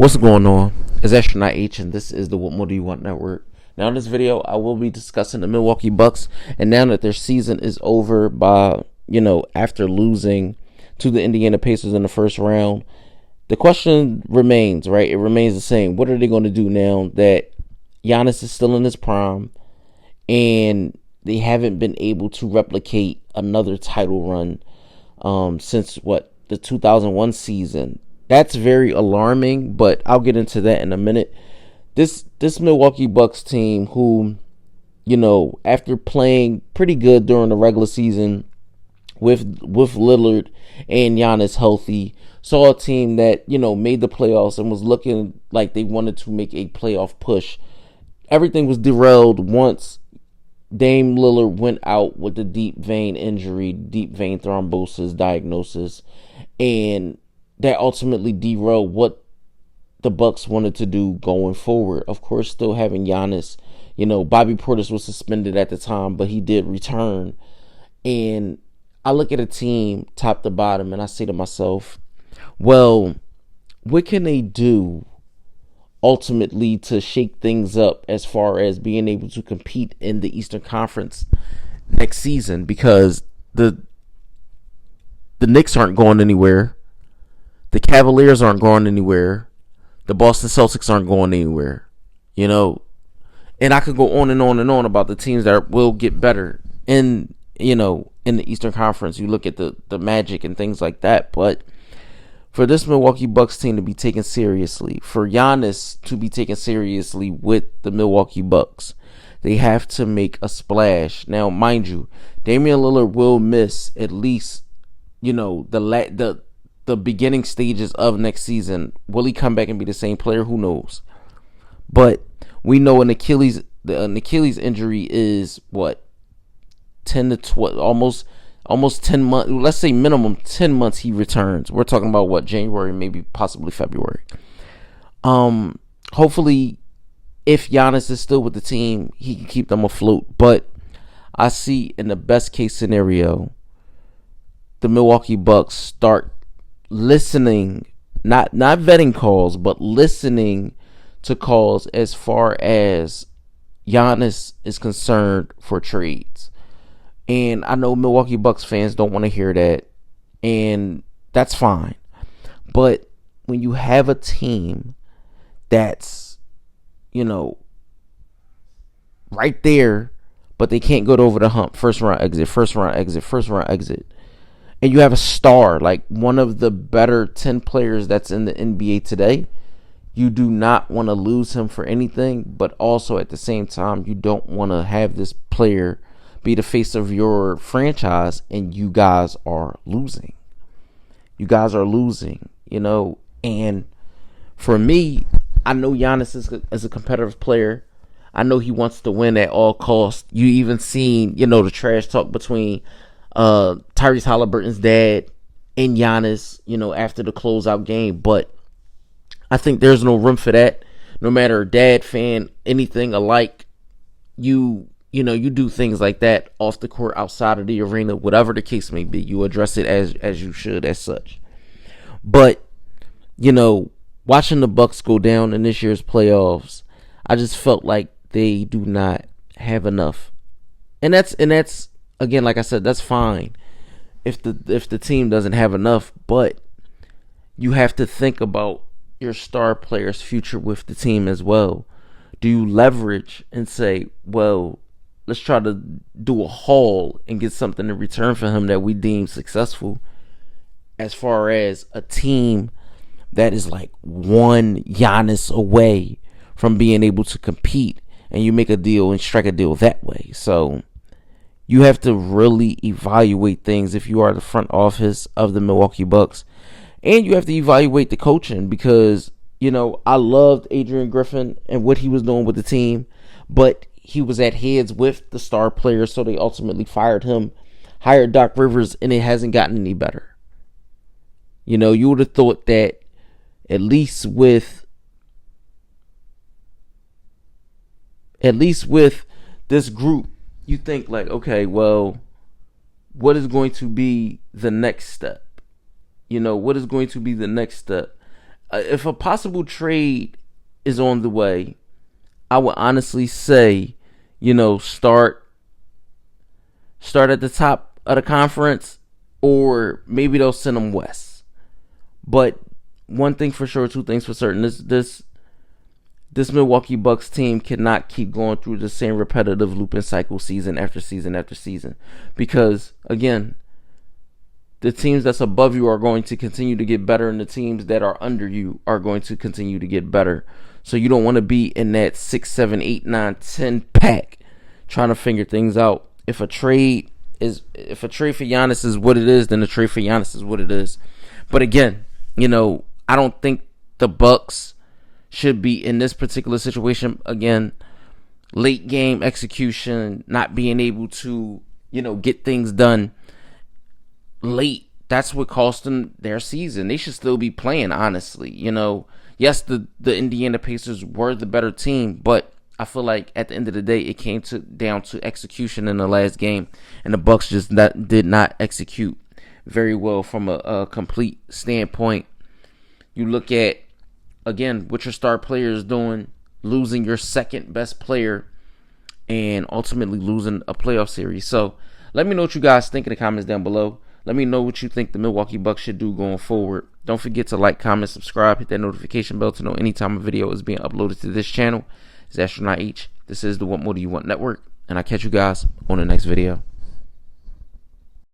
What's going on? It's Astronaut H, and this is the What More Do You Want Network. Now, in this video, I will be discussing the Milwaukee Bucks, and now that their season is over after losing to the Indiana Pacers in the first round, the question remains, right? It remains the same. What are they going to do now that Giannis is still in his prime, and they haven't been able to replicate another title run since, the 2001 season? That's very alarming, but I'll get into that in a minute. This Milwaukee Bucks team, who, after playing pretty good during the regular season with Lillard and Giannis healthy, saw a team that, made the playoffs and was looking like they wanted to make a playoff push. Everything was derailed once Dame Lillard went out with a deep vein injury, deep vein thrombosis diagnosis, and that ultimately derailed what the Bucks wanted to do going forward. Of course, still having Giannis. Bobby Portis was suspended at the time, but he did return. And I look at a team top to bottom and I say to myself, well, what can they do ultimately to shake things up as far as being able to compete in the Eastern Conference next season? Because the Knicks aren't going anywhere. The Cavaliers aren't going anywhere. The Boston Celtics aren't going anywhere. And I could go on and on and on about the teams that will get better in the Eastern Conference. You look at the Magic and things like that. But for this Milwaukee Bucks team to be taken seriously, for Giannis to be taken seriously with the Milwaukee Bucks, they have to make a splash. Now, mind you, Damian Lillard will miss at least, the beginning stages of next season. Will he come back and be the same player? Who knows? But we know an Achilles injury is 10 to 12, almost 10 months. Let's say minimum 10 months he returns. We're talking about January, maybe possibly February. Hopefully, if Giannis is still with the team, he can keep them afloat. But I see, in the best case scenario, the Milwaukee Bucks start listening, not vetting calls, but listening to calls as far as Giannis is concerned for trades. And I know Milwaukee Bucks fans don't want to hear that, and that's fine. But when you have a team that's, right there, but they can't go over the hump, first round exit, and you have a star, like one of the better 10 players that's in the NBA today, you do not want to lose him for anything, but also at the same time, you don't want to have this player be the face of your franchise and you guys are losing. And for me, I know Giannis is a competitive player. I know he wants to win at all costs. You even seen, the trash talk between Tyrese Halliburton's dad and Giannis, after the closeout game. But I think there's no room for that. No matter dad, fan, anything alike, you do things like that off the court, outside of the arena, whatever the case may be. You address it as you should, as such. But watching the Bucks go down in this year's playoffs, I just felt like they do not have enough, and that's again, like I said, that's fine if the team doesn't have enough, but you have to think about your star player's future with the team as well. Do you leverage and say, well, let's try to do a haul and get something in return for him that we deem successful, as far as a team that is like one Giannis away from being able to compete, and you make a deal and strike a deal that way? So you have to really evaluate things if you are the front office of the Milwaukee Bucks. And you have to evaluate the coaching, because, I loved Adrian Griffin and what he was doing with the team, but he was at heads with the star players, so they ultimately fired him, hired Doc Rivers, and it hasn't gotten any better. You would have thought that at least with this group, you think like, okay, well, what is going to be the next step? What is going to be the next step? if a possible trade is on the way, I would honestly say, start at the top of the conference, or maybe they'll send them west. But one thing for sure, two things for certain: this Milwaukee Bucks team cannot keep going through the same repetitive loop and cycle season after season after season, because again, the teams that's above you are going to continue to get better, and the teams that are under you are going to continue to get better. So you don't want to be in that 6, 7, 8, 9, 10 pack trying to figure things out. If a trade for Giannis is what it is, then the trade for Giannis is what it is. But again, I don't think the Bucks should be in this particular situation. Again, late game execution, not being able to, get things done late. That's what cost them their season. They should still be playing, honestly. Yes, the Indiana Pacers were the better team, but I feel like at the end of the day, it came down to execution in the last game, and the Bucks just did not execute very well from a complete standpoint. You look at, again, what your star player is doing, losing your second best player, and ultimately losing a playoff series. So let me know what you guys think in the comments down below. Let me know what you think the Milwaukee Bucks should do going forward. Don't forget to like, comment, subscribe, hit that notification bell to know anytime a video is being uploaded to this channel. It's Astronaut H. This is the What More Do You Want Network, and I'll catch you guys on the next video.